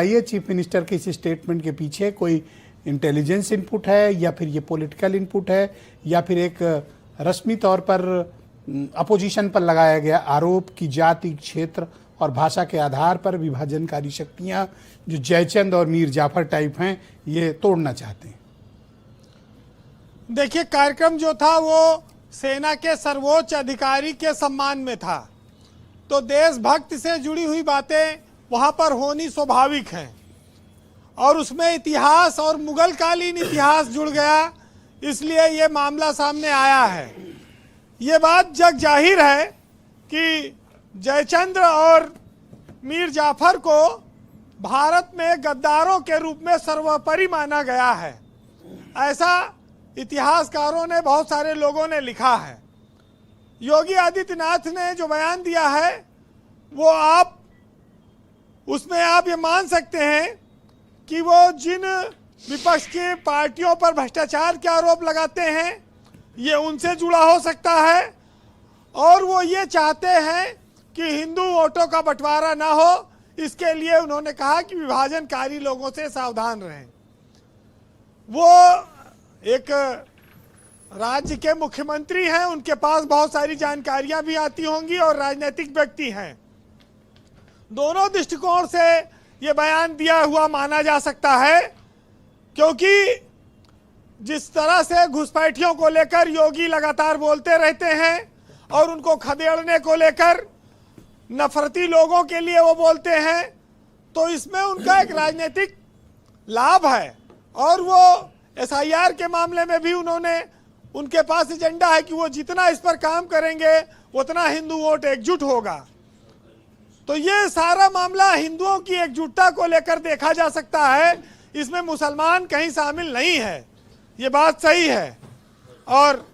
ये chief minister के इस स्टेटमेंट के पीछे कोई इंटेलिजेंस इनपुट है या फिर ये पॉलिटिकल इनपुट है या फिर एक रस्मी तौर पर अपोजिशन पर लगाया गया आरोप कि जाति, क्षेत्र और भाषा के आधार पर विभाजनकारी शक्तियां जो जयचंद और मीर जाफर टाइप हैं ये तोड़ना चाहते हैं। देखिए, कार्यक्रम जो था वो सेना के सर्वोच्च अधिकारी के सम्मान में था, तो देशभक्ति से जुड़ी हुई बातें वहां पर होनी स्वाभाविक है और उसमें इतिहास और मुगल कालीन इतिहास जुड़ गया, इसलिए ये मामला सामने आया है। ये बात जग जाहिर है कि जयचंद और मीर जाफर को भारत में गद्दारों के रूप में सर्वोपरि माना गया है, ऐसा इतिहासकारों ने, बहुत सारे लोगों ने लिखा है। योगी आदित्यनाथ ने जो बयान दिया है वो उसमें आप ये मान सकते हैं कि वो जिन विपक्ष की पार्टियों पर भ्रष्टाचार के आरोप लगाते हैं ये उनसे जुड़ा हो सकता है और वो ये चाहते हैं कि हिंदू वोटों का बंटवारा ना हो, इसके लिए उन्होंने कहा कि विभाजनकारी लोगों से सावधान रहें। वो एक राज्य के मुख्यमंत्री हैं, उनके पास बहुत सारी जानकारियां भी आती होंगी और राजनीतिक व्यक्ति हैं। दोनों दृष्टिकोण से ये बयान दिया हुआ माना जा सकता है, क्योंकि जिस तरह से घुसपैठियों को लेकर योगी लगातार बोलते रहते हैं और उनको खदेड़ने को लेकर नफरती लोगों के लिए वो बोलते हैं, तो इसमें उनका एक राजनीतिक लाभ है। और वो SIR के मामले में भी उनके पास एजेंडा है कि वो जितना इस पर काम करेंगे उतना हिंदू वोट एकजुट होगा। तो ये सारा मामला हिंदुओं की एकजुटता को लेकर देखा जा सकता है, इसमें मुसलमान कहीं शामिल नहीं है, ये बात सही है। और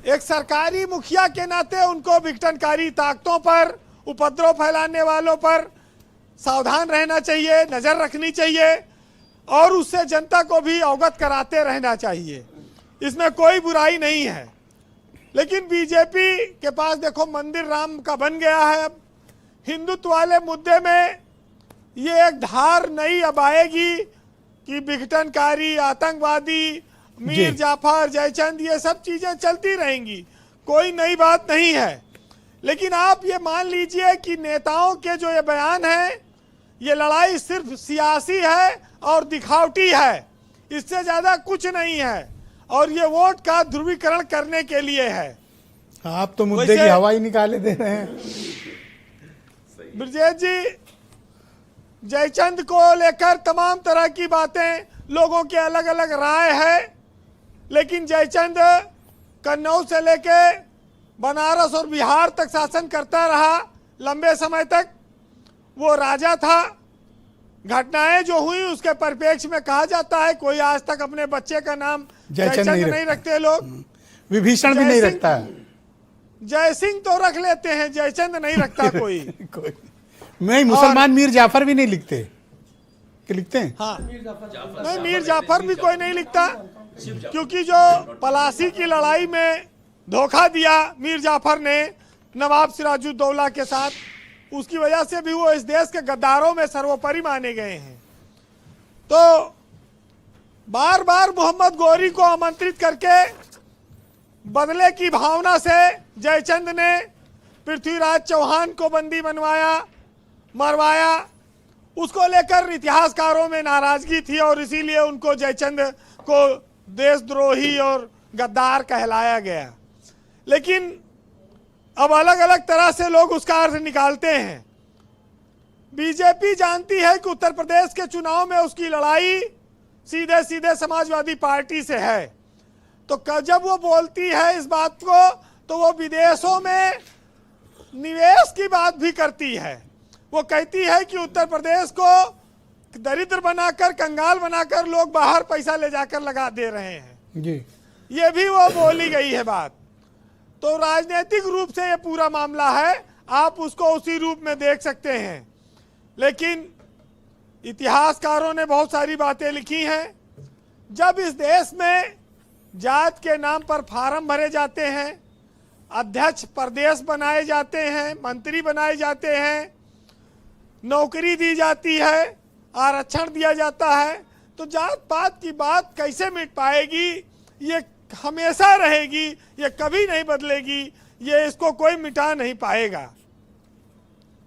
एक सरकारी मुखिया के नाते उनको विघटनकारी ताकतों पर, उपद्रव फैलाने वालों पर सावधान रहना चाहिए, नजर रखनी चाहिए और उससे जनता को भी अवगत कराते रहना चाहिए, इसमें कोई बुराई नहीं है। लेकिन बीजेपी के पास देखो मंदिर राम का बन गया है। अब हिंदुत्व वाले मुद्दे में ये एक धार नई अब आएगी कि विघटनकारी, आतंकवादी, मीर जाफर, जयचंद, ये सब चीजें चलती रहेंगी, कोई नई बात नहीं है। लेकिन आप ये मान लीजिए कि नेताओं के जो ये बयान है, ये लड़ाई सिर्फ सियासी है और दिखावटी है, इससे ज्यादा कुछ नहीं है और ये वोट का ध्रुवीकरण करने के लिए है। आप तो मुद्दे की हवा ही निकाले दे रहे हैं। ब्रजेश जी, जयचंद को लेकर तमाम तरह की बातें, लोगों के अलग अलग राय है, लेकिन जयचंद कन्नौज से लेके बनारस और बिहार तक शासन करता रहा लंबे समय तक। वो राजा था। घटनाएं जो हुई उसके परिप्रेक्ष्य में कहा जाता है कोई आज तक अपने बच्चे का नाम जयचंद नहीं रखते लोग। विभीषण भी नहीं रखता है। जय सिंह तो रख लेते हैं, जयचंद नहीं रखता कोई। नहीं, मुसलमान मीर जाफर भी नहीं लिखते कि लिखते हैं? हाँ, नहीं, मीर जाफर भी कोई नहीं लिखता, क्योंकि जो पलासी की लड़ाई में धोखा दिया मीर जाफर ने नवाब सिराजुद्दौला के साथ, उसकी वजह से भी वो इस देश के गद्दारों में सर्वोपरि माने गए हैं। तो बार बार मोहम्मद गौरी को आमंत्रित करके बदले की भावना से जयचंद ने पृथ्वीराज चौहान को बंदी बनवाया, मरवाया। उसको लेकर इतिहासकारों में नाराजगी थी और इसीलिए उनको जयचंद को देशद्रोही और गद्दार कहलाया गया। लेकिन अब अलग अलग तरह से लोग उसका अर्थ निकालते हैं। बीजेपी जानती है कि उत्तर प्रदेश के चुनाव में उसकी लड़ाई सीधे सीधे समाजवादी पार्टी से है, तो जब वो बोलती है इस बात को तो वो विदेशों में निवेश की बात भी करती है। वो कहती है कि उत्तर प्रदेश को दरिद्र बनाकर, कंगाल बनाकर लोग बाहर पैसा ले जाकर लगा दे रहे हैं जी। ये भी वो बोली गई है बात। तो राजनीतिक रूप से ये पूरा मामला है, आप उसको उसी रूप में देख सकते हैं। लेकिन इतिहासकारों ने बहुत सारी बातें लिखी हैं। जब इस देश में जात के नाम पर फार्म भरे जाते हैं, अध्यक्ष प्रदेश बनाए जाते हैं, मंत्री बनाए जाते हैं, नौकरी दी जाती है, आरक्षण दिया जाता है, तो जात पात की बात कैसे मिट पाएगी? ये हमेशा रहेगी, ये कभी नहीं बदलेगी, ये इसको कोई मिटा नहीं पाएगा।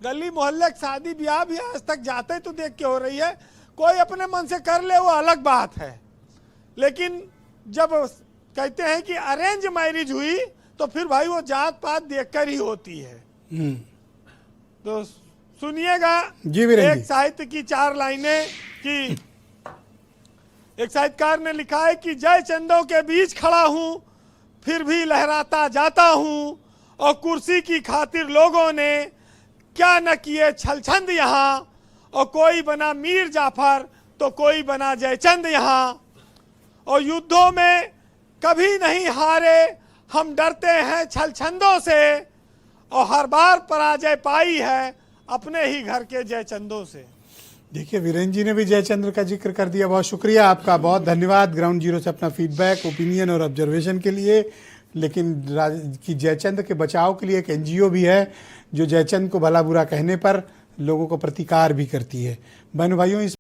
गली मोहल्ले की शादी ब्याह भी आज तक जाते तो देख के हो रही है, कोई अपने मन से कर ले वो अलग बात है, लेकिन जब कहते हैं कि अरेंज मैरिज हुई तो फिर भाई वो जात पात देखकर ही होती है। तो सुनिएगा जी वीरेंद्र एक जी। साहित्य की 4 लाइनें कि एक साहित्यकार ने लिखा है कि जय चंदों के बीच खड़ा हूं फिर भी लहराता जाता हूं, और कुर्सी की खातिर लोगों ने क्या न किए छलछंद यहाँ, और कोई बना मीर जाफर तो कोई बना जयचंद यहाँ, और युद्धों में कभी नहीं हारे हम डरते हैं छलछंदों से, और हर बार पराजय पाई है अपने ही घर के जयचंदों से। देखिए वीरेंद्र जी ने भी जयचंद्र का जिक्र कर दिया। बहुत शुक्रिया आपका, बहुत धन्यवाद ग्राउंड जीरो से अपना फीडबैक, ओपिनियन और ऑब्जर्वेशन के लिए। लेकिन कि जयचंद्र के बचाव के लिए एक एनजीओ भी है जो जयचंद्र को भला बुरा कहने पर लोगों को प्रतिकार भी करती है। बहनों भाइयों, इस